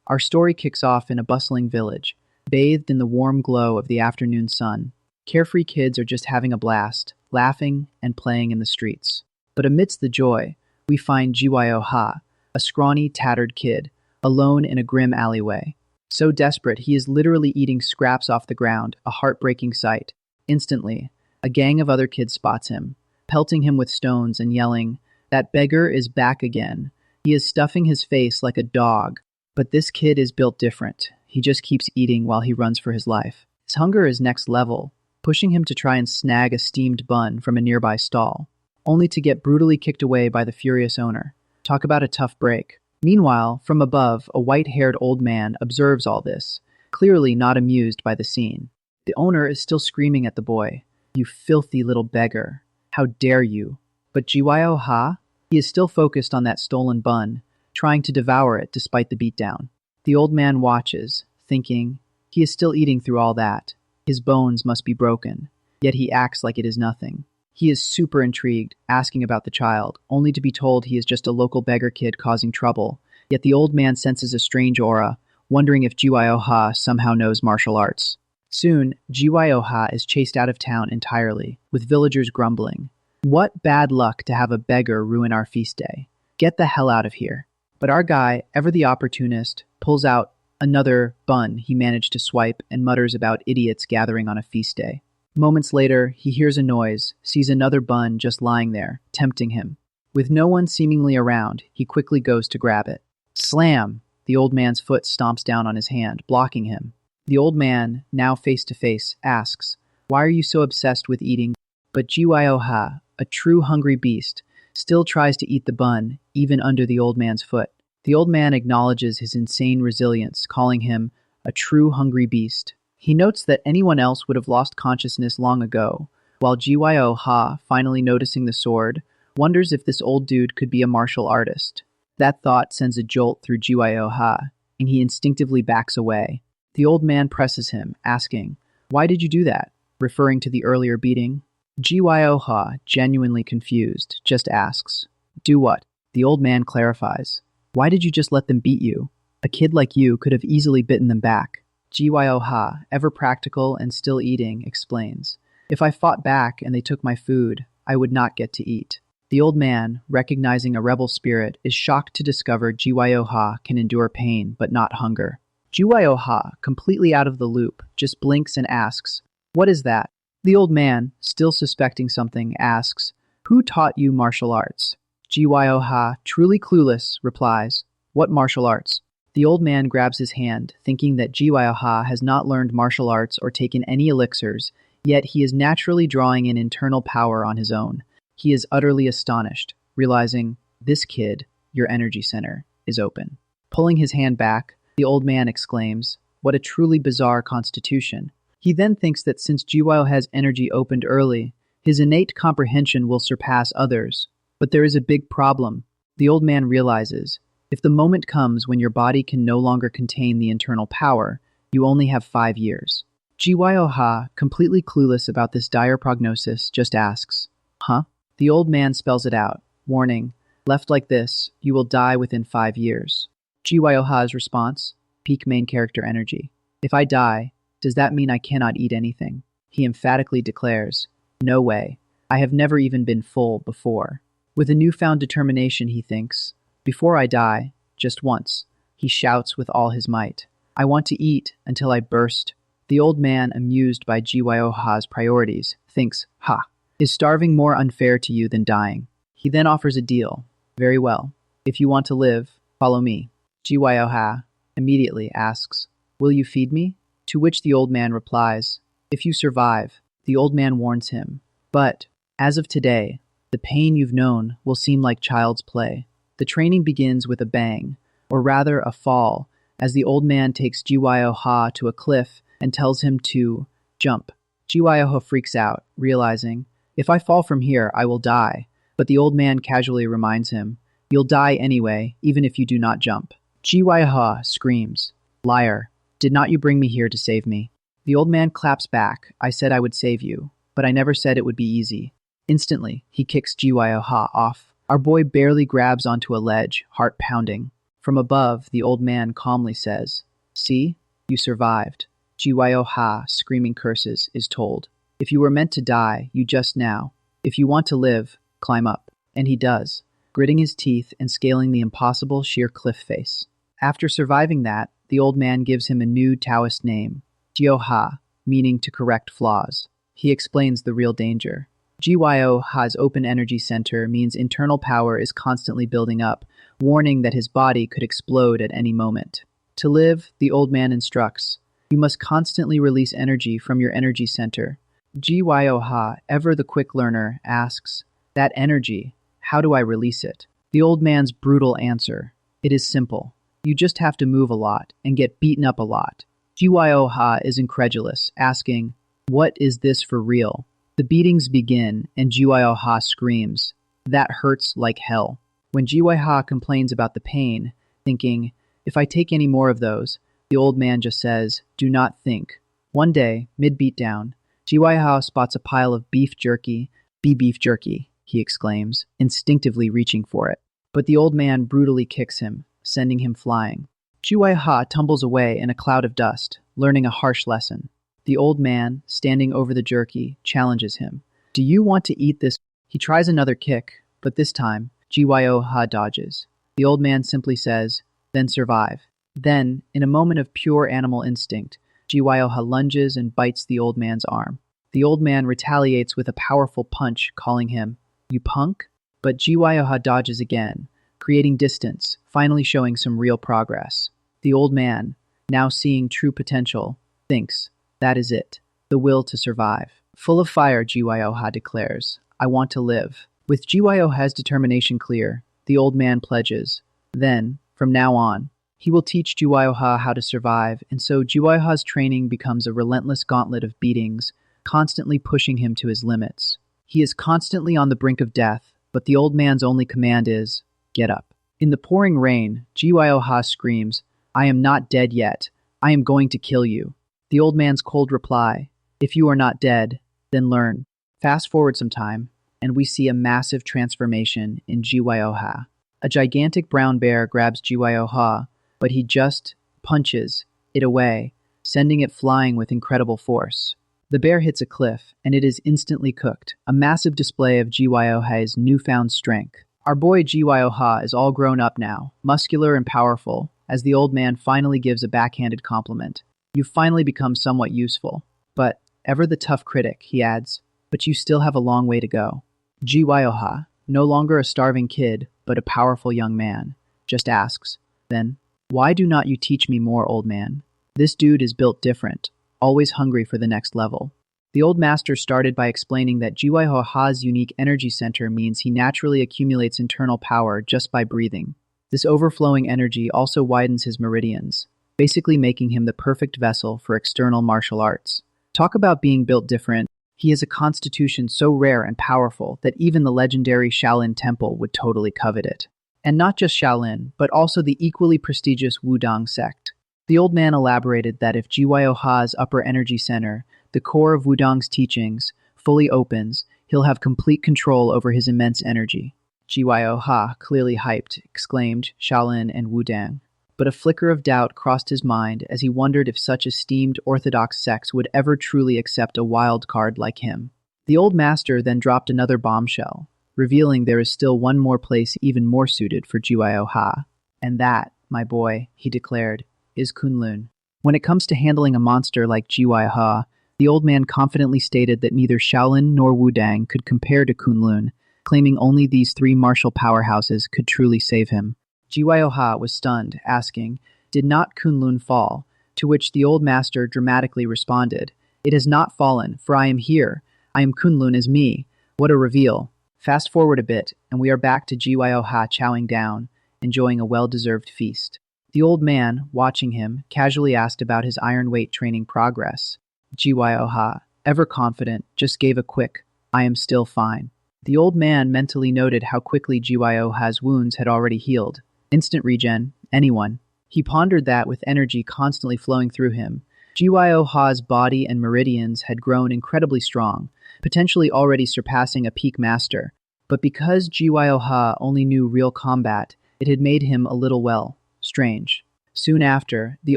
Our story kicks off in a bustling village, bathed in the warm glow of the afternoon sun. Carefree kids are just having a blast, laughing and playing in the streets. But amidst the joy, we find Gyo-ha, a scrawny, tattered kid, alone in a grim alleyway. So desperate, he is literally eating scraps off the ground, a heartbreaking sight. Instantly, a gang of other kids spots him, pelting him with stones and yelling, "That beggar is back again. He is stuffing his face like a dog." But this kid is built different. He just keeps eating while he runs for his life. His hunger is next level, pushing him to try and snag a steamed bun from a nearby stall, only to get brutally kicked away by the furious owner. Talk about a tough break. Meanwhile, from above, a white-haired old man observes all this, clearly not amused by the scene. The owner is still screaming at the boy, "You filthy little beggar. How dare you?" But Gyo-ha? He is still focused on that stolen bun, trying to devour it despite the beatdown. The old man watches, thinking, he is still eating through all that. His bones must be broken, yet he acts like it is nothing. He is super intrigued, asking about the child, only to be told he is just a local beggar kid causing trouble. Yet the old man senses a strange aura, wondering if Gyo-ha somehow knows martial arts. Soon, Gyo-ha is chased out of town entirely, with villagers grumbling. "What bad luck to have a beggar ruin our feast day. Get the hell out of here." But our guy, ever the opportunist, pulls out another bun he managed to swipe and mutters about idiots gathering on a feast day. Moments later, he hears a noise, sees another bun just lying there, tempting him. With no one seemingly around, he quickly goes to grab it. Slam! The old man's foot stomps down on his hand, blocking him. The old man, now face to face, asks, "Why are you so obsessed with eating?" But Gyo-ha, a true hungry beast, still tries to eat the bun, even under the old man's foot. The old man acknowledges his insane resilience, calling him a true hungry beast. He notes that anyone else would have lost consciousness long ago, while Gyo-ha, finally noticing the sword, wonders if this old dude could be a martial artist. That thought sends a jolt through Gyo-ha, and he instinctively backs away. The old man presses him, asking, "Why did you do that?" referring to the earlier beating. Gyo-ha, genuinely confused, just asks, "Do what?" The old man clarifies, "Why did you just let them beat you? A kid like you could have easily bitten them back." Gyo-ha, ever practical and still eating, explains, "If I fought back and they took my food, I would not get to eat." The old man, recognizing a rebel spirit, is shocked to discover Gyo-ha can endure pain but not hunger. Gyo-ha, completely out of the loop, just blinks and asks, "What is that?" The old man, still suspecting something, asks, "Who taught you martial arts?" Gyo-ha, truly clueless, replies, "What martial arts?" The old man grabs his hand, thinking that Gyo-ha has not learned martial arts or taken any elixirs, yet he is naturally drawing in internal power on his own. He is utterly astonished, realizing, this kid, your energy center, is open. Pulling his hand back, the old man exclaims, "What a truly bizarre constitution." He then thinks that since Gyo-ha's energy opened early, his innate comprehension will surpass others. But there is a big problem. The old man realizes, if the moment comes when your body can no longer contain the internal power, you only have 5 years. Gyo-ha, completely clueless about this dire prognosis, just asks, "Huh?" The old man spells it out, warning, "Left like this, you will die within 5 years. Gyo-ha's response, peak main character energy. "If I die, does that mean I cannot eat anything?" He emphatically declares, "No way. I have never even been full before." With a newfound determination, he thinks, "Before I die, just once," he shouts with all his might, "I want to eat until I burst." The old man, amused by Gyo-ha's priorities, thinks, "Ha! Is starving more unfair to you than dying?" He then offers a deal. "Very well. If you want to live, follow me." Gyo-ha immediately asks, "Will you feed me?" To which the old man replies, "If you survive." The old man warns him, "But, as of today, the pain you've known will seem like child's play." The training begins with a bang, or rather a fall, as the old man takes Gyo-ha to a cliff and tells him to jump. Gyo-ha freaks out, realizing, "If I fall from here, I will die." But the old man casually reminds him, "You'll die anyway, even if you do not jump." Gyo-ha screams, "Liar, did not you bring me here to save me?" The old man claps back, "I said I would save you, but I never said it would be easy." Instantly, he kicks Gyo-ha off. Our boy barely grabs onto a ledge, heart pounding. From above, the old man calmly says, "See, you survived." Gyo-ha, screaming curses, is told. "If you were meant to die, you just now. If you want to live, climb up." And he does, gritting his teeth and scaling the impossible sheer cliff face. After surviving that, the old man gives him a new Taoist name, Gyo-ha, meaning to correct flaws. He explains the real danger. Gyo-ha's open energy center means internal power is constantly building up, warning that his body could explode at any moment. To live, the old man instructs, you must constantly release energy from your energy center. Gyo-ha, ever the quick learner, asks, "That energy, how do I release it?" The old man's brutal answer, "It is simple. You just have to move a lot and get beaten up a lot." Gyo-ha is incredulous, asking, "What is this for real?" The beatings begin, and Gyo-ha screams, "That hurts like hell." When Gyo-ha complains about the pain, thinking, "If I take any more of those," the old man just says, "Do not think." One day, mid-beatdown, Gyo-ha spots a pile of beef jerky. Beef jerky," he exclaims, instinctively reaching for it. But the old man brutally kicks him, sending him flying. Gyo-ha tumbles away in a cloud of dust, learning a harsh lesson. The old man, standing over the jerky, challenges him. "Do you want to eat this?" He tries another kick, but this time, Gyo-ha dodges. The old man simply says, "Then survive." Then, in a moment of pure animal instinct, Gyo-ha lunges and bites the old man's arm. The old man retaliates with a powerful punch, calling him, "You punk?" But Gyo-ha dodges again, creating distance, finally showing some real progress. The old man, now seeing true potential, thinks, that is it, the will to survive. Full of fire, Gyo-ha declares, "I want to live." With Gyo-ha's determination clear, the old man pledges. Then, from now on, he will teach Gyo-ha how to survive, and so Gyo-ha's training becomes a relentless gauntlet of beatings, constantly pushing him to his limits. He is constantly on the brink of death, but the old man's only command is, "Get up." In the pouring rain, Gyo-ha screams, "I am not dead yet. I am going to kill you." The old man's cold reply, "If you are not dead, then learn." Fast forward some time, and we see a massive transformation in Gyo-ha. A gigantic brown bear grabs Gyo-ha, but he just punches it away, sending it flying with incredible force. The bear hits a cliff, and it is instantly cooked, a massive display of Gyo-ha's newfound strength. Our boy Gyo-ha is all grown up now, muscular and powerful, as the old man finally gives a backhanded compliment. "You've finally become somewhat useful. But, ever the tough critic," he adds, "but you still have a long way to go." Gyo-ha, no longer a starving kid, but a powerful young man, just asks, then, "Why do not you teach me more, old man? This dude is built different, always hungry for the next level." The old master started by explaining that Gyo-ha's unique energy center means he naturally accumulates internal power just by breathing. This overflowing energy also widens his meridians, basically making him the perfect vessel for external martial arts. Talk about being built different. He has a constitution so rare and powerful that even the legendary Shaolin temple would totally covet it. And not just Shaolin, but also the equally prestigious Wudang sect. The old man elaborated that if Gyo-ha's upper energy center, the core of Wudang's teachings, fully opens, he'll have complete control over his immense energy. Gyo-ha, clearly hyped, exclaimed Shaolin and Wudang. But a flicker of doubt crossed his mind as he wondered if such esteemed orthodox sects would ever truly accept a wild card like him. The old master then dropped another bombshell, revealing there is still one more place even more suited for Gyo-ha. And that, my boy, he declared, is Kunlun. When it comes to handling a monster like Gyo-ha, the old man confidently stated that neither Shaolin nor Wudang could compare to Kunlun, claiming only these three martial powerhouses could truly save him. Gyo-ha was stunned, asking, "Did not Kunlun fall?" To which the old master dramatically responded, "It has not fallen, for I am here. I am Kunlun as me." What a reveal. Fast forward a bit, and we are back to Gyo-ha chowing down, enjoying a well-deserved feast. The old man, watching him, casually asked about his iron weight training progress. Gyo-ha, ever confident, just gave a quick, "I am still fine." The old man mentally noted how quickly Gyo-ha's wounds had already healed. Instant regen, anyone. He pondered that with energy constantly flowing through him. Gyo-ha's body and meridians had grown incredibly strong, potentially already surpassing a peak master. But because Gyo-ha only knew real combat, it had made him a little, Strange. Soon after, the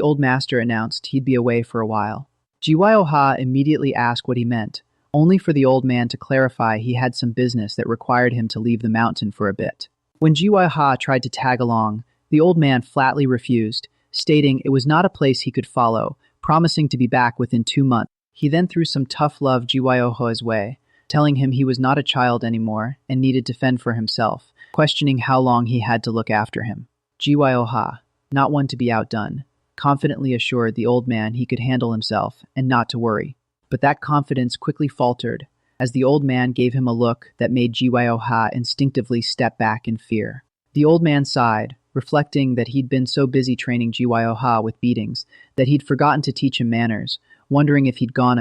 old master announced he'd be away for a while. Gyo-ha immediately asked what he meant, only for the old man to clarify he had some business that required him to leave the mountain for a bit. When Gyo-ha tried to tag along, the old man flatly refused, stating it was not a place he could follow, promising to be back within 2 months. He then threw some tough love Gyo-ha's way, telling him he was not a child anymore and needed to fend for himself, questioning how long he had to look after him. Gyo-ha, not one to be outdone, confidently assured the old man he could handle himself and not to worry. But that confidence quickly faltered, as the old man gave him a look that made Gyo-ha instinctively step back in fear. The old man sighed, reflecting that he'd been so busy training Gyo-ha with beatings that he'd forgotten to teach him manners, wondering if he'd gone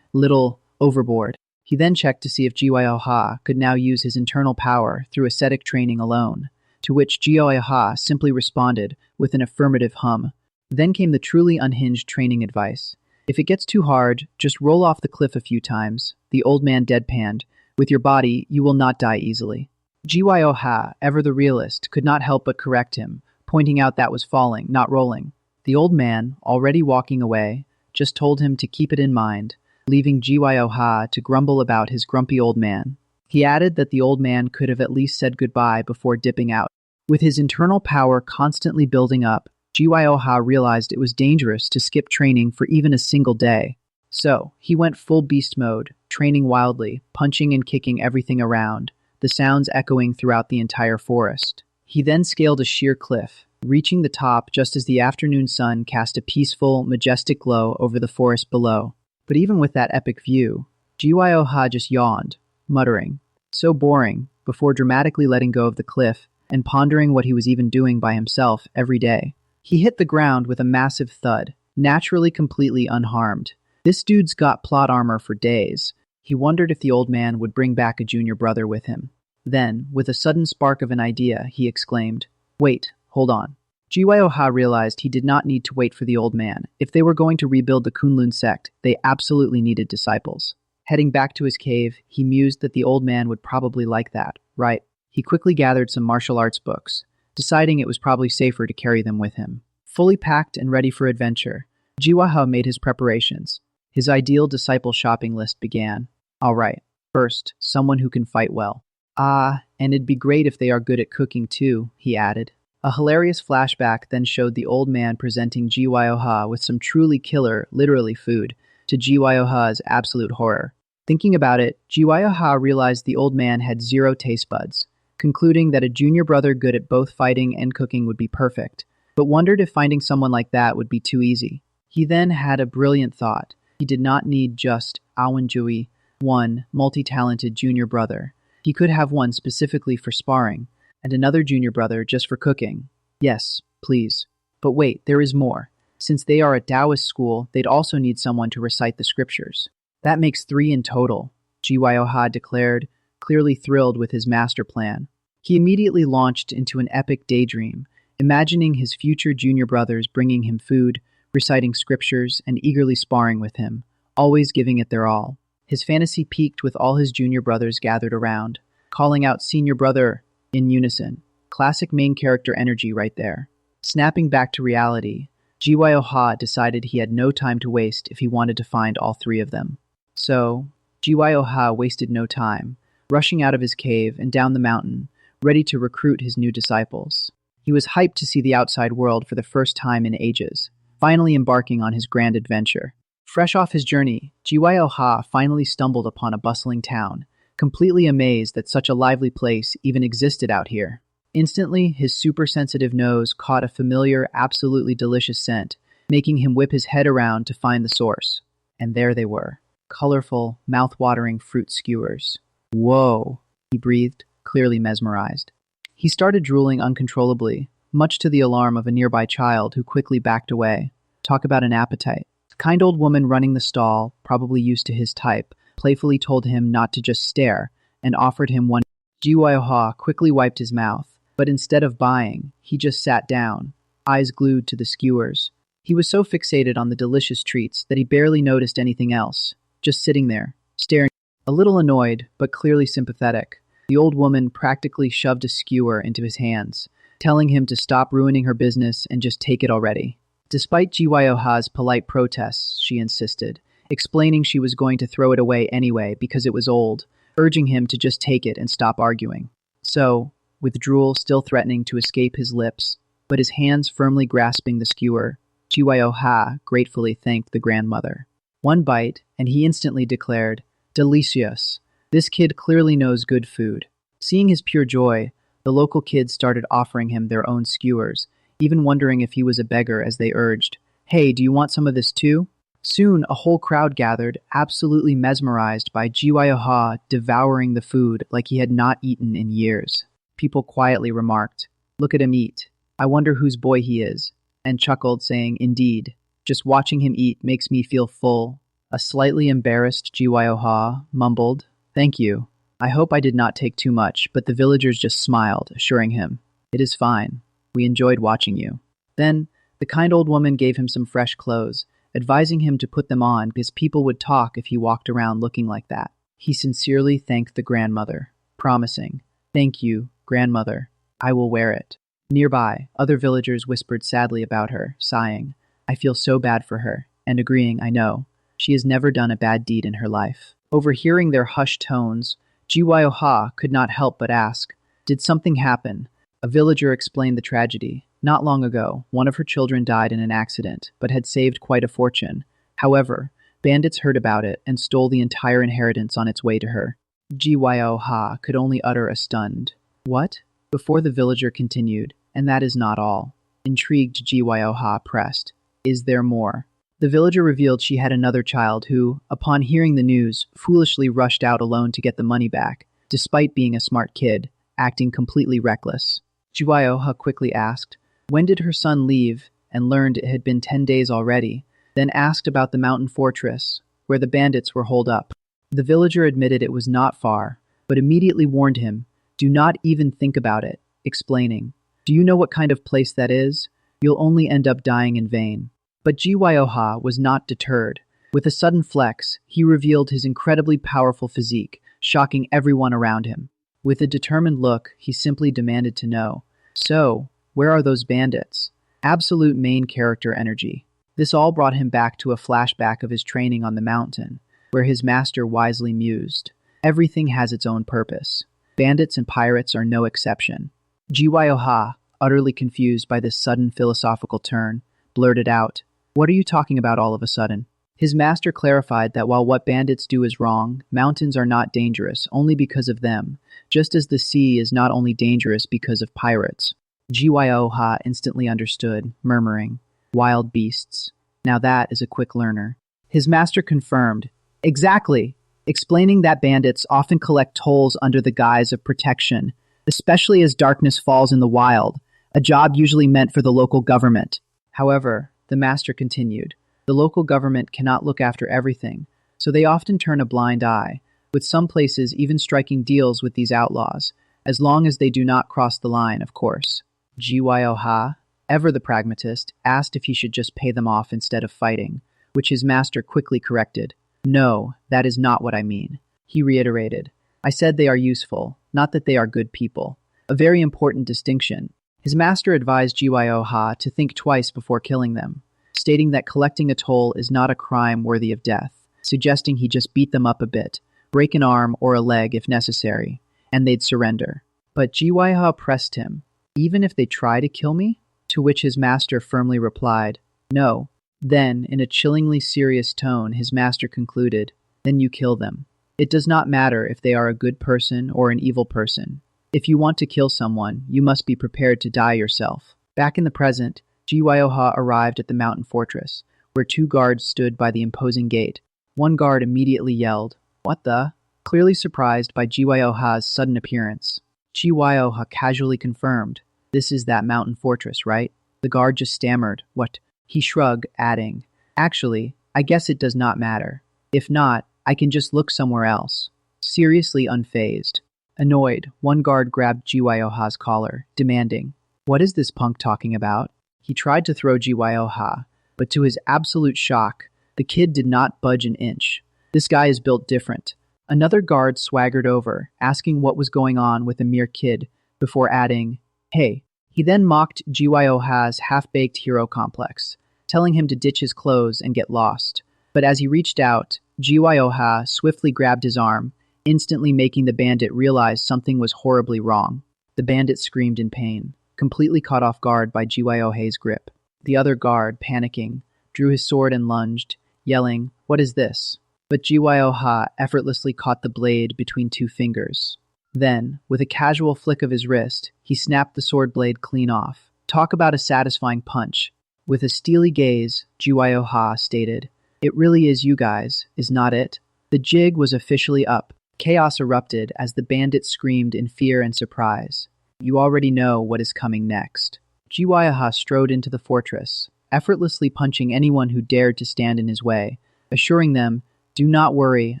little overboard. He then checked to see if Gyo-ha could now use his internal power through ascetic training alone, to which Gyo-ha simply responded with an affirmative hum. Then came the truly unhinged training advice. If it gets too hard, just roll off the cliff a few times, the old man deadpanned. With your body, you will not die easily. Gyo-ha, ever the realist, could not help but correct him, pointing out that was falling, not rolling. The old man, already walking away, just told him to keep it in mind, leaving Gyo-ha to grumble about his grumpy old man. He added that the old man could have at least said goodbye before dipping out. With his internal power constantly building up, Gyo-ha realized it was dangerous to skip training for even a single day. So, he went full beast mode, training wildly, punching and kicking everything around, the sounds echoing throughout the entire forest. He then scaled a sheer cliff, reaching the top just as the afternoon sun cast a peaceful, majestic glow over the forest below. But even with that epic view, Gyo-ha just yawned, muttering, "So boring," before dramatically letting go of the cliff and pondering what he was even doing by himself every day. He hit the ground with a massive thud, naturally completely unharmed. This dude's got plot armor for days. He wondered if the old man would bring back a junior brother with him. Then, with a sudden spark of an idea, he exclaimed, "Wait, hold on." Gyo-ha realized he did not need to wait for the old man. If they were going to rebuild the Kunlun Sect, they absolutely needed disciples. Heading back to his cave, he mused that the old man would probably like that, right? He quickly gathered some martial arts books, deciding it was probably safer to carry them with him. Fully packed and ready for adventure, Gyo-ha made his preparations. His ideal disciple shopping list began. All right, first, someone who can fight well. And it'd be great if they are good at cooking too, he added. A hilarious flashback then showed the old man presenting Gyo-ha with some truly killer, literally food, to Gyo-ha's absolute horror. Thinking about it, Gyo-ha realized the old man had 0 taste buds, concluding that a junior brother good at both fighting and cooking would be perfect, but wondered if finding someone like that would be too easy. He then had a brilliant thought. He did not need just Awanjui, one multi-talented junior brother. He could have one specifically for sparring, and another junior brother just for cooking. Yes, please. But wait, there is more. Since they are a Taoist school, they'd also need someone to recite the scriptures. That makes 3 in total, Gyo-ha declared, clearly thrilled with his master plan. He immediately launched into an epic daydream, imagining his future junior brothers bringing him food, reciting scriptures, and eagerly sparring with him, always giving it their all. His fantasy peaked with all his junior brothers gathered around, calling out "Senior Brother" in unison. Classic main character energy right there. Snapping back to reality, Gyo-ha decided he had no time to waste if he wanted to find all 3 of them. So, Gyo-ha wasted no time, rushing out of his cave and down the mountain, ready to recruit his new disciples. He was hyped to see the outside world for the first time in ages, finally embarking on his grand adventure. Fresh off his journey, Gyo-ha finally stumbled upon a bustling town, completely amazed that such a lively place even existed out here. Instantly, his super-sensitive nose caught a familiar, absolutely delicious scent, making him whip his head around to find the source. And there they were, colorful, mouth-watering fruit skewers. Whoa, he breathed, clearly mesmerized. He started drooling uncontrollably, much to the alarm of a nearby child who quickly backed away. Talk about an appetite. The kind old woman running the stall, probably used to his type, playfully told him not to just stare, and offered him one. Gyo-ha quickly wiped his mouth, but instead of buying, he just sat down, eyes glued to the skewers. He was so fixated on the delicious treats that he barely noticed anything else, just sitting there, staring. A little annoyed, but clearly sympathetic, the old woman practically shoved a skewer into his hands, telling him to stop ruining her business and just take it already. Despite Gyo-ha's polite protests, she insisted, explaining she was going to throw it away anyway because it was old, urging him to just take it and stop arguing. So, with drool still threatening to escape his lips, but his hands firmly grasping the skewer, Gyo-ha gratefully thanked the grandmother. One bite, and he instantly declared, "Delicious. This kid clearly knows good food." Seeing his pure joy, the local kids started offering him their own skewers, even wondering if he was a beggar as they urged, "Hey, do you want some of this too?" Soon, a whole crowd gathered, absolutely mesmerized by Gyo-ha devouring the food like he had not eaten in years. People quietly remarked, "Look at him eat. I wonder whose boy he is," and chuckled, saying, "Indeed, just watching him eat makes me feel full." A slightly embarrassed Gyo-ha mumbled, "Thank you. I hope I did not take too much," but the villagers just smiled, assuring him, "It is fine. We enjoyed watching you." Then, the kind old woman gave him some fresh clothes, advising him to put them on because people would talk if he walked around looking like that. He sincerely thanked the grandmother, promising, "Thank you, grandmother. I will wear it." Nearby, other villagers whispered sadly about her, sighing, "I feel so bad for her," and agreeing, "I know. She has never done a bad deed in her life." Overhearing their hushed tones, Gyo-ha could not help but ask, "Did something happen?" A villager explained the tragedy. Not long ago, one of her children died in an accident, but had saved quite a fortune. However, bandits heard about it and stole the entire inheritance on its way to her. Gyo-ha could only utter a stunned, "What?" before the villager continued, "And that is not all." Intrigued, Gyo-ha pressed, "Is there more?" The villager revealed she had another child who, upon hearing the news, foolishly rushed out alone to get the money back, despite being a smart kid, acting completely reckless. Gyo-ha quickly asked, when did her son leave, and learned it had been 10 days already, then asked about the mountain fortress, where the bandits were holed up. The villager admitted it was not far, but immediately warned him, "Do not even think about it," explaining, "Do you know what kind of place that is? You'll only end up dying in vain." But Gyo-ha was not deterred. With a sudden flex, he revealed his incredibly powerful physique, shocking everyone around him. With a determined look, he simply demanded to know, "So, where are those bandits?" Absolute main character energy. This all brought him back to a flashback of his training on the mountain, where his master wisely mused, "Everything has its own purpose. Bandits and pirates are no exception." Gyo-ha, utterly confused by this sudden philosophical turn, blurted out, "What are you talking about all of a sudden?" His master clarified that while what bandits do is wrong, mountains are not dangerous only because of them, just as the sea is not only dangerous because of pirates. Gyo-ha instantly understood, murmuring, "Wild beasts. Now that is a quick learner." His master confirmed, "Exactly," explaining that bandits often collect tolls under the guise of protection, especially as darkness falls in the wild, a job usually meant for the local government. However, the master continued, the local government cannot look after everything, so they often turn a blind eye, with some places even striking deals with these outlaws, as long as they do not cross the line, of course. Gyo-ha, ever the pragmatist, asked if he should just pay them off instead of fighting, which his master quickly corrected. "No, that is not what I mean." He reiterated, "I said they are useful, not that they are good people." A very important distinction. His master advised Gyo-ha to think twice before killing them, stating that collecting a toll is not a crime worthy of death, suggesting he just beat them up a bit, break an arm or a leg if necessary, and they'd surrender. But Gyo-ha pressed him, "Even if they try to kill me?" To which his master firmly replied, "No." Then, in a chillingly serious tone, his master concluded, "Then you kill them. It does not matter if they are a good person or an evil person. If you want to kill someone, you must be prepared to die yourself." Back in the present, Gyo-ha arrived at the mountain fortress, where 2 guards stood by the imposing gate. One guard immediately yelled, "What the?" clearly surprised by Gyo-ha's sudden appearance. Gyo-ha casually confirmed, "This is that mountain fortress, right?" The guard just stammered, "What?" He shrugged, adding, "Actually, I guess it does not matter. If not, I can just look somewhere else." Seriously unfazed. Annoyed, one guard grabbed Gyo-ha's collar, demanding, "What is this punk talking about?" He tried to throw Gyo-ha, but to his absolute shock, the kid did not budge an inch. This guy is built different. Another guard swaggered over, asking what was going on with a mere kid, before adding, "Hey, He then mocked Gyo-ha's half-baked hero complex, telling him to ditch his clothes and get lost. But as he reached out, Gyo-ha swiftly grabbed his arm, instantly making the bandit realize something was horribly wrong. The bandit screamed in pain, completely caught off guard by Gyo-ha's grip. The other guard, panicking, drew his sword and lunged, yelling, "What is this?" But Gyo-ha effortlessly caught the blade between two fingers. Then, with a casual flick of his wrist, he snapped the sword blade clean off. Talk about a satisfying punch. With a steely gaze, Gyo-ha stated, "It really is you guys, is not it?" The jig was officially up. Chaos erupted as the bandit screamed in fear and surprise. You already know what is coming next. Gyo-ha strode into the fortress, effortlessly punching anyone who dared to stand in his way, assuring them, "Do not worry,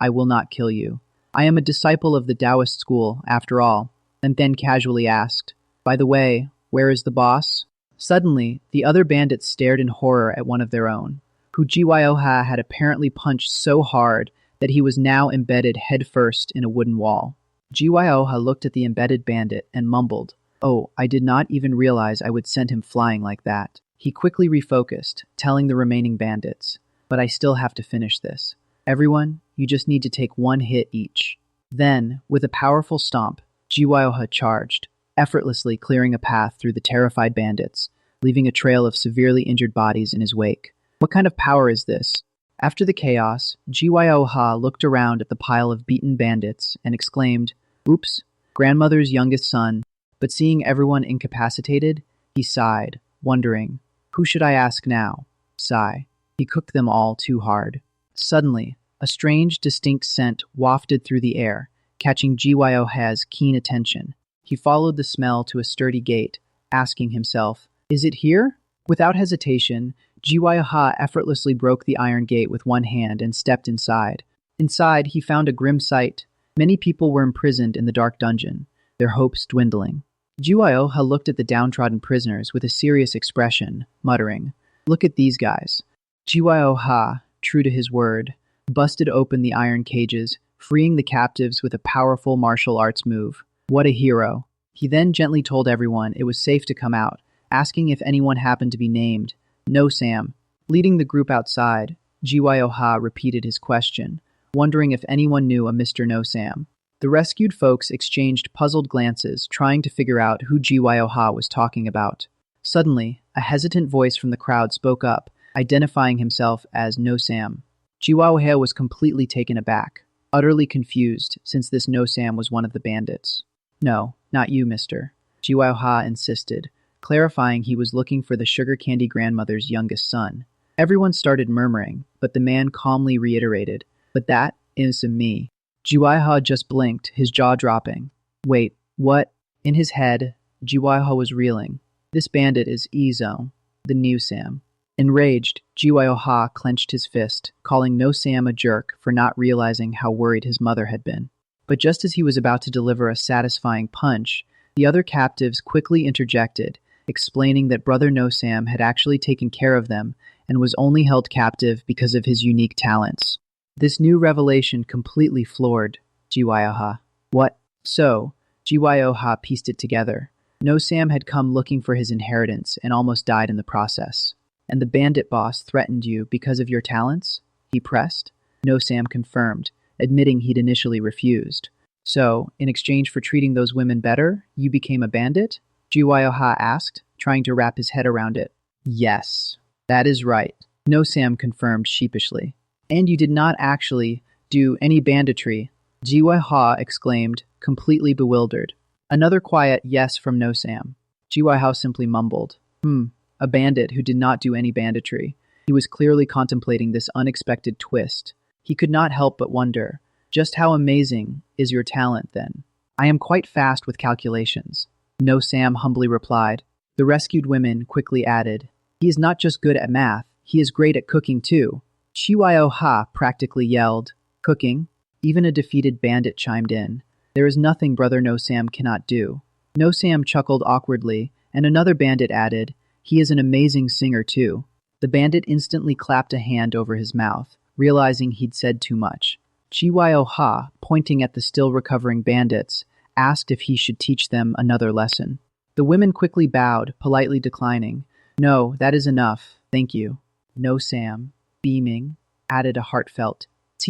I will not kill you. I am a disciple of the Taoist school, after all," and then casually asked, "By the way, where is the boss?" Suddenly, the other bandits stared in horror at one of their own, who Gyo-ha had apparently punched so hard that he was now embedded headfirst in a wooden wall. Gyo-ha looked at the embedded bandit and mumbled, "Oh, I did not even realize I would send him flying like that." He quickly refocused, telling the remaining bandits, "But I still have to finish this. Everyone, you just need to take one hit each." Then, with a powerful stomp, Gyo-ha charged, effortlessly clearing a path through the terrified bandits, leaving a trail of severely injured bodies in his wake. What kind of power is this? After the chaos, Gyo-ha looked around at the pile of beaten bandits and exclaimed, "Oops, grandmother's youngest son." But seeing everyone incapacitated, he sighed, wondering, "Who should I ask now?" Sigh. He cooked them all too hard. Suddenly, a strange, distinct scent wafted through the air, catching Gyo-ha's keen attention. He followed the smell to a sturdy gate, asking himself, "Is it here?" Without hesitation, Gyo-ha effortlessly broke the iron gate with one hand and stepped inside. Inside, he found a grim sight. Many people were imprisoned in the dark dungeon, their hopes dwindling. Gyo-ha looked at the downtrodden prisoners with a serious expression, muttering, "Look at these guys." Gyo-ha, true to his word, busted open the iron cages, freeing the captives with a powerful martial arts move. What a hero. He then gently told everyone it was safe to come out, asking if anyone happened to be named No-sam. Leading the group outside, Gyo-ha repeated his question, wondering if anyone knew a Mr. No-sam. The rescued folks exchanged puzzled glances, trying to figure out who Gyo-ha was talking about. Suddenly, a hesitant voice from the crowd spoke up, identifying himself as No-sam. Gyo-ha was completely taken aback, utterly confused, since this No-sam was one of the bandits. "No, not you, mister," Gyo-ha insisted, clarifying he was looking for the sugar candy grandmother's youngest son. Everyone started murmuring, but the man calmly reiterated, "But that is me." Gyo-ha just blinked, his jaw dropping. "Wait, what?" In his head, Gyo-ha was reeling. "This bandit is Izo, the new Sam." Enraged, Gyo-ha clenched his fist, calling No-sam a jerk for not realizing how worried his mother had been. But just as he was about to deliver a satisfying punch, the other captives quickly interjected, explaining that Brother No-sam had actually taken care of them and was only held captive because of his unique talents. This new revelation completely floored Gyo-ha. What? So, Gyo-ha pieced it together. No-sam had come looking for his inheritance and almost died in the process. "And the bandit boss threatened you because of your talents?" he pressed. No-sam confirmed, admitting he'd initially refused. "So, in exchange for treating those women better, you became a bandit?" Gyo-ha asked, trying to wrap his head around it. "Yes, that is right," No-sam confirmed sheepishly. "And you did not actually do any banditry," Gyo-ha exclaimed, completely bewildered. Another quiet yes from No-sam. Gyo-ha simply mumbled, a bandit who did not do any banditry. He was clearly contemplating this unexpected twist. He could not help but wonder, just how amazing is your talent, then? "I am quite fast with calculations," No-sam humbly replied. The rescued women quickly added, "He is not just good at math, he is great at cooking too." Gyo-ha practically yelled, "Cooking?" Even a defeated bandit chimed in. "There is nothing Brother No-sam cannot do." No-sam chuckled awkwardly, and another bandit added, "He is an amazing singer too." The bandit instantly clapped a hand over his mouth, realizing he'd said too much. Gyo-ha, pointing at the still recovering bandits, asked if he should teach them another lesson. The women quickly bowed, politely declining. No, that is enough. Thank you. No-sam, beaming, added a heartfelt,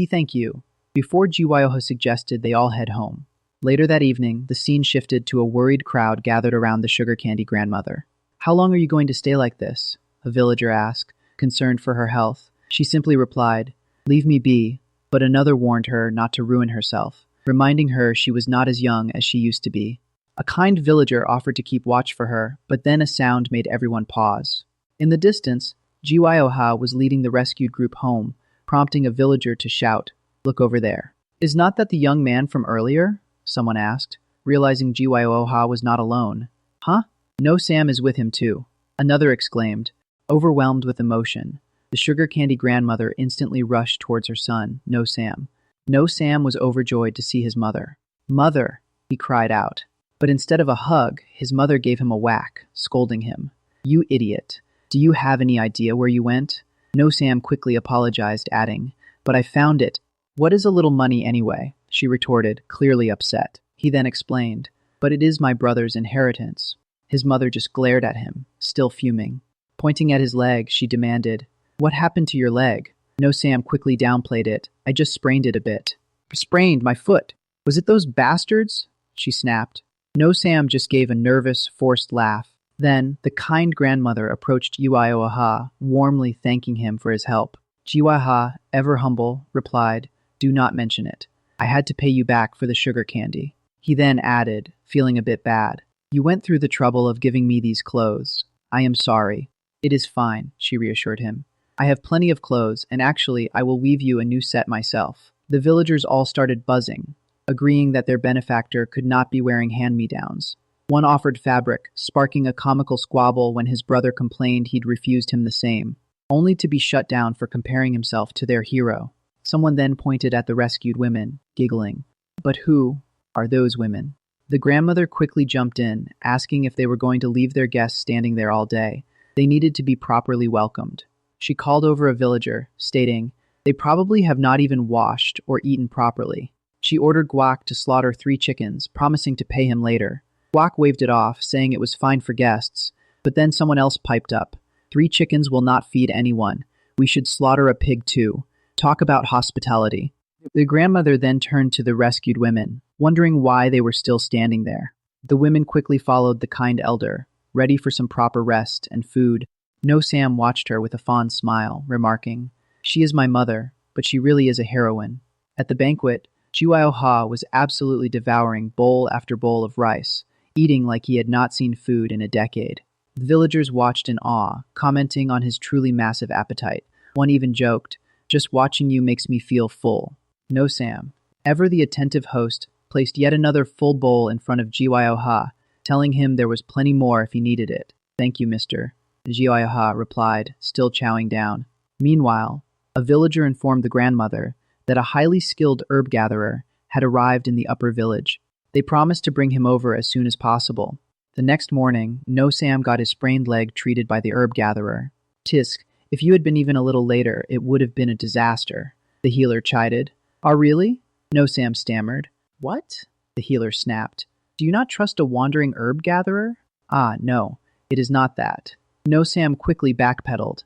thank you, before Gyo-ha suggested they all head home. Later that evening, the scene shifted to a worried crowd gathered around the sugar candy grandmother. How long are you going to stay like this? A villager asked, concerned for her health. She simply replied, leave me be, but another warned her not to ruin herself, reminding her she was not as young as she used to be. A kind villager offered to keep watch for her, but then a sound made everyone pause. In the distance, Gyo-ha was leading the rescued group home, prompting a villager to shout, look over there. Is not that the young man from earlier? Someone asked, realizing Gyo-ha was not alone. Huh? No-sam is with him too. Another exclaimed, overwhelmed with emotion. The sugar candy grandmother instantly rushed towards her son, No-sam. No-sam was overjoyed to see his mother. Mother, he cried out. But instead of a hug, his mother gave him a whack, scolding him. You idiot. Do you have any idea where you went? No-sam quickly apologized, adding, but I found it. What is a little money anyway? She retorted, clearly upset. He then explained, but it is my brother's inheritance. His mother just glared at him, still fuming. Pointing at his leg, she demanded, what happened to your leg? No-sam quickly downplayed it. I just sprained it a bit. Sprained my foot. Was it those bastards? She snapped. No-sam just gave a nervous, forced laugh. Then, the kind grandmother approached Gyo-ha, warmly thanking him for his help. Gyo-ha, ever humble, replied, do not mention it. I had to pay you back for the sugar candy. He then added, feeling a bit bad, you went through the trouble of giving me these clothes. I am sorry. It is fine, she reassured him. I have plenty of clothes, and actually I will weave you a new set myself. The villagers all started buzzing, agreeing that their benefactor could not be wearing hand-me-downs. One offered fabric, sparking a comical squabble when his brother complained he'd refused him the same, only to be shut down for comparing himself to their hero. Someone then pointed at the rescued women, giggling. But who are those women? The grandmother quickly jumped in, asking if they were going to leave their guests standing there all day. They needed to be properly welcomed. She called over a villager, stating, they probably have not even washed or eaten properly. She ordered Guak to slaughter 3 chickens, promising to pay him later. Guak waved it off, saying it was fine for guests, but then someone else piped up. 3 chickens will not feed anyone. We should slaughter a pig too. Talk about hospitality. The grandmother then turned to the rescued women, wondering why they were still standing there. The women quickly followed the kind elder, ready for some proper rest and food. No-sam watched her with a fond smile, remarking, she is my mother, but she really is a heroine. At the banquet, Gyo-ha was absolutely devouring bowl after bowl of rice, eating like he had not seen food in a decade. The villagers watched in awe, commenting on his truly massive appetite. One even joked, just watching you makes me feel full. No-sam, ever the attentive host, placed yet another full bowl in front of Gyo-ha, telling him there was plenty more if he needed it. Thank you, mister. Gyo-ha replied, still chowing down. Meanwhile, a villager informed the grandmother that a highly skilled herb gatherer had arrived in the upper village. They promised to bring him over as soon as possible. The next morning, No-sam got his sprained leg treated by the herb gatherer. Tisk, if you had been even a little later, it would have been a disaster, the healer chided. Ah, really? No-sam stammered. What? The healer snapped. Do you not trust a wandering herb gatherer? Ah, no, it is not that. No-sam quickly backpedaled.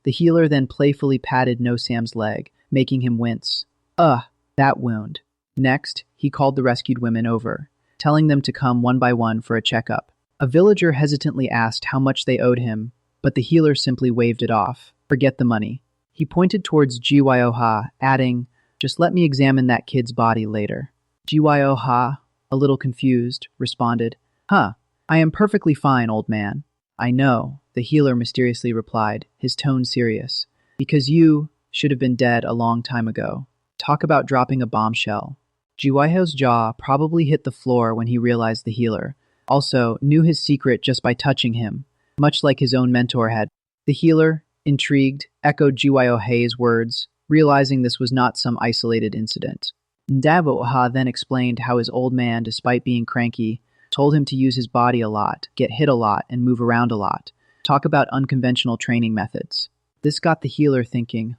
The healer then playfully patted No-sam's leg, making him wince. Ugh, that wound. Next, he called the rescued women over, telling them to come one by one for a checkup. A villager hesitantly asked how much they owed him, but the healer simply waved it off. Forget the money. He pointed towards Gyo-ha, adding, just let me examine that kid's body later. Gyo-ha, a little confused, responded, I am perfectly fine, old man. I know, the healer mysteriously replied, his tone serious, because you should have been dead a long time ago. Talk about dropping a bombshell. Gyo-ha's jaw probably hit the floor when he realized the healer also knew his secret just by touching him, much like his own mentor had. The healer, intrigued, echoed Gyo-ha's words, realizing this was not some isolated incident. Gyo-ha then explained how his old man, despite being cranky, told him to use his body a lot, get hit a lot, and move around a lot. Talk about unconventional training methods. This got the healer thinking,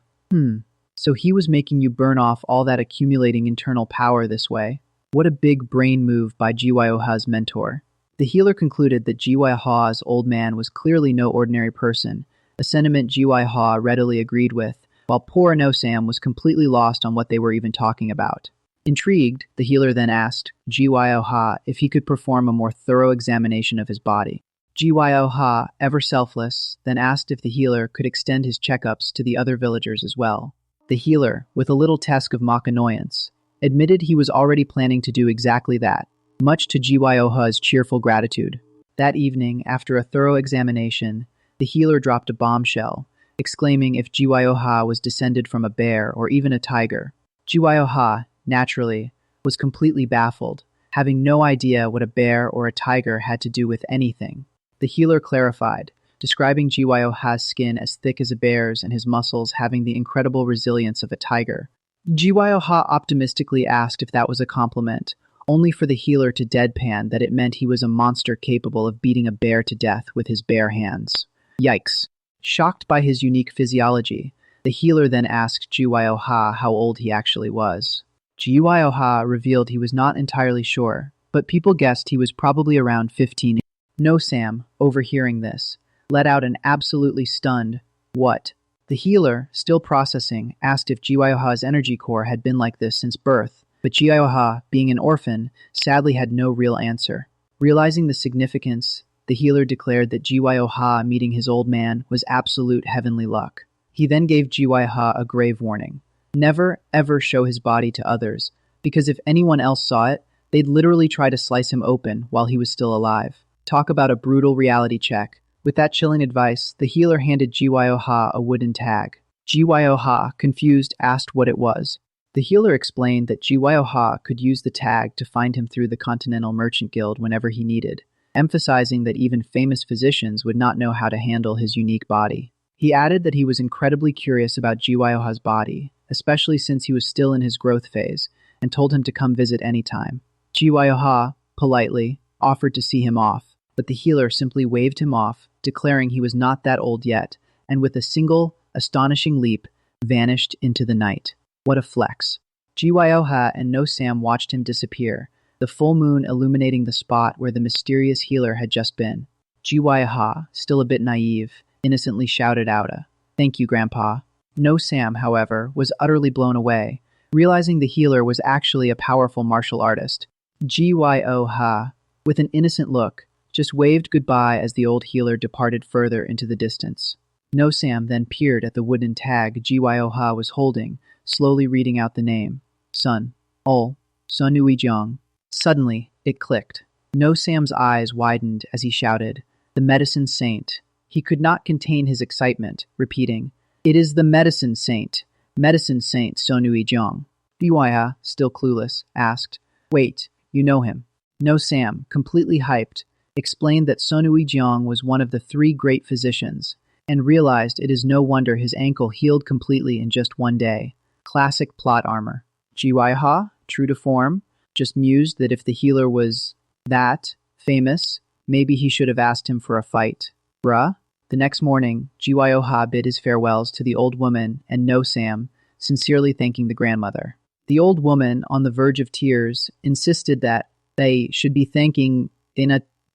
so he was making you burn off all that accumulating internal power this way. What a big brain move by Gyo-ha's mentor. The healer concluded that Gyo-ha's old man was clearly no ordinary person, a sentiment Gyo-ha readily agreed with, while poor No-sam was completely lost on what they were even talking about. Intrigued, the healer then asked Gyo-ha if he could perform a more thorough examination of his body. Gyo-ha, ever selfless, then asked if the healer could extend his checkups to the other villagers as well. The healer, with a little tusk of mock annoyance, admitted he was already planning to do exactly that, much to Gyo-ha's cheerful gratitude. That evening, after a thorough examination, the healer dropped a bombshell, exclaiming if Gyo-ha was descended from a bear or even a tiger. Gyo-ha, naturally, was completely baffled, having no idea what a bear or a tiger had to do with anything. The healer clarified, describing Gyo-ha's skin as thick as a bear's and his muscles having the incredible resilience of a tiger. Gyo-ha optimistically asked if that was a compliment, only for the healer to deadpan that it meant he was a monster capable of beating a bear to death with his bare hands. Yikes. Shocked by his unique physiology, the healer then asked Gyo-ha how old he actually was. Gyo-ha revealed he was not entirely sure, but people guessed he was probably around 15. No-sam, overhearing this, let out an absolutely stunned, "What?" The healer, still processing, asked if Gyo-ha's energy core had been like this since birth, but Gyo-ha, being an orphan, sadly had no real answer. Realizing the significance, the healer declared that Gyo-ha meeting his old man was absolute heavenly luck. He then gave Gyo-ha a grave warning. Never, ever show his body to others, because if anyone else saw it, they'd literally try to slice him open while he was still alive. Talk about a brutal reality check. With that chilling advice, the healer handed Gyo-ha a wooden tag. Gyo-ha, confused, asked what it was. The healer explained that Gyo-ha could use the tag to find him through the Continental Merchant Guild whenever he needed, emphasizing that even famous physicians would not know how to handle his unique body. He added that he was incredibly curious about Gyo-ha's body, especially since he was still in his growth phase, and told him to come visit anytime. Gyo-ha, politely, offered to see him off, but the healer simply waved him off, declaring he was not that old yet, and with a single, astonishing leap, vanished into the night. What a flex. Gyo-ha and No-sam watched him disappear, the full moon illuminating the spot where the mysterious healer had just been. Gyo-ha, still a bit naive, innocently shouted out "Thank you, Grandpa." No-sam, however, was utterly blown away, realizing the healer was actually a powerful martial artist. Gyo-ha, with an innocent look, just waved goodbye as the old healer departed further into the distance. No-sam then peered at the wooden tag Gyo-ha was holding, slowly reading out the name. Sun. Ol. Sunui-jung. Suddenly, it clicked. No-sam's eyes widened as he shouted, "The Medicine Saint." He could not contain his excitement, repeating, "It is the Medicine Saint. Medicine Saint Sunui-jung." Gyo-ha, still clueless, asked, "Wait, you know him?" No-sam, completely hyped, explained that Sunui-jung was one of the 3 great physicians, and realized it is no wonder his ankle healed completely in just one day. Classic plot armor. Gyo-ha, true to form, just mused that if the healer was that famous, maybe he should have asked him for a fight. Bruh? The next morning, Gyo-ha bid his farewells to the old woman and No-sam, sincerely thanking the grandmother. The old woman, on the verge of tears, insisted that they should be thanking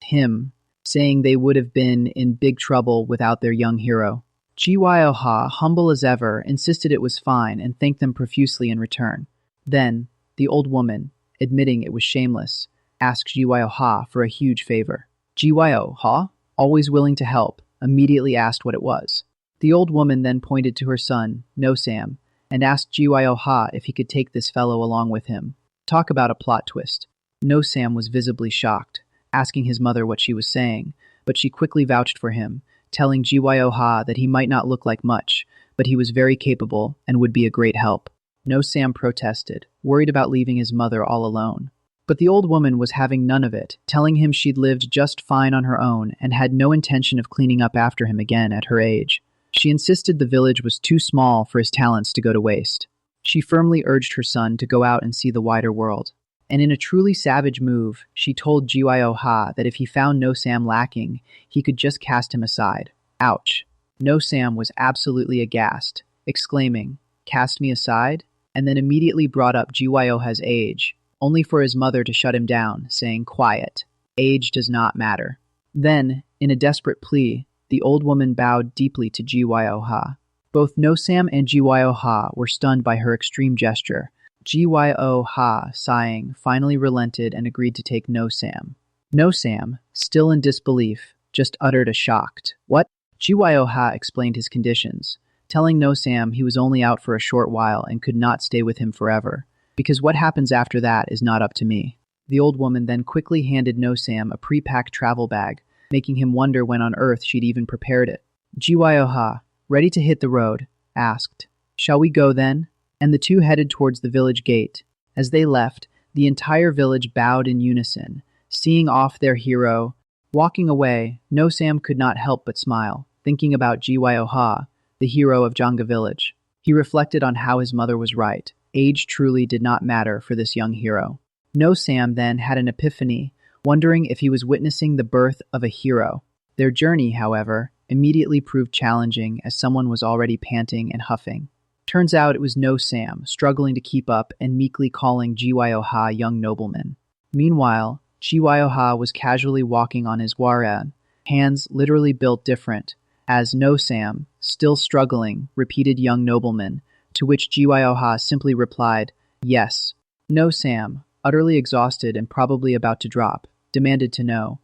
him, saying they would have been in big trouble without their young hero. Gyo-ha, humble as ever, insisted it was fine and thanked them profusely in return. Then, the old woman, admitting it was shameless, asked Gyo-ha for a huge favor. Gyo-ha, always willing to help, immediately asked what it was. The old woman then pointed to her son, No-sam, and asked Gyo-ha if he could take this fellow along with him. Talk about a plot twist. No-sam was visibly shocked, asking his mother what she was saying, but she quickly vouched for him, telling Gyo-ha that he might not look like much, but he was very capable and would be a great help. No-sam protested, worried about leaving his mother all alone. But the old woman was having none of it, telling him she'd lived just fine on her own and had no intention of cleaning up after him again at her age. She insisted the village was too small for his talents to go to waste. She firmly urged her son to go out and see the wider world. And in a truly savage move, she told Gyo-ha that if he found No-sam lacking, he could just cast him aside. Ouch. No-sam was absolutely aghast, exclaiming, "Cast me aside?" and then immediately brought up Gyo-ha's age, only for his mother to shut him down, saying, "Quiet. Age does not matter. Then, in a desperate plea, the old woman bowed deeply to Gyo-ha. Both No-sam and Gyo-ha were stunned by her extreme gesture. Gyo-ha, sighing, finally relented and agreed to take No-sam. No-sam, still in disbelief, just uttered a shocked, "What?" Gyo-ha explained his conditions, telling No-sam he was only out for a short while and could not stay with him forever, because what happens after that is not up to me. The old woman then quickly handed No-sam a pre-packed travel bag, making him wonder when on earth she'd even prepared it. Gyo-ha, ready to hit the road, asked, "Shall we go then?" And the two headed towards the village gate. As they left, the entire village bowed in unison, seeing off their hero. Walking away, No-sam could not help but smile, thinking about Gyo-ha, the hero of Jangga village. He reflected on how his mother was right. Age truly did not matter for this young hero. No-sam then had an epiphany, wondering if he was witnessing the birth of a hero. Their journey, however, immediately proved challenging as someone was already panting and huffing. Turns out it was No-sam, struggling to keep up and meekly calling Gyo-ha young nobleman. Meanwhile, Gyo-ha was casually walking on his waran, hands literally built different, as No-sam, still struggling, repeated young nobleman, to which Gyo-ha simply replied, "Yes." No-sam, utterly exhausted and probably about to drop, demanded to know,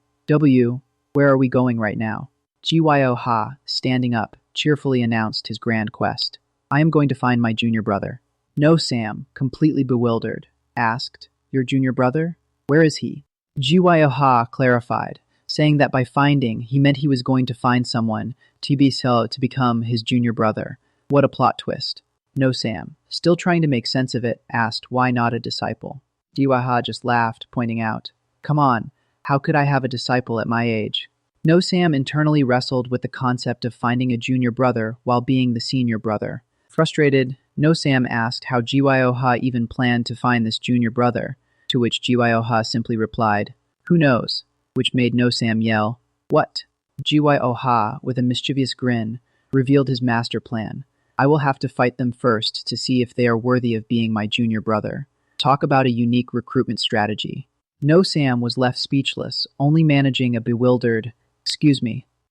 "Where are we going right now?" Gyo-ha, standing up, cheerfully announced his grand quest. "I am going to find my junior brother." No-sam, completely bewildered, asked, "Your junior brother? Where is he?" Gyo-ha clarified, saying that by finding, he meant he was going to find someone to become his junior brother. What a plot twist. No-sam, still trying to make sense of it, asked why not a disciple. Gyo-ha just laughed, pointing out, "Come on, how could I have a disciple at my age?" No-sam internally wrestled with the concept of finding a junior brother while being the senior brother. Frustrated, No-sam asked how Gyo-ha even planned to find this junior brother, to which Gyo-ha simply replied, "Who knows?" which made No-sam yell, "What?" Gyo-ha, with a mischievous grin, revealed his master plan. "I will have to fight them first to see if they are worthy of being my junior brother." Talk about a unique recruitment strategy. No-sam was left speechless, only managing a bewildered, "Excuse me,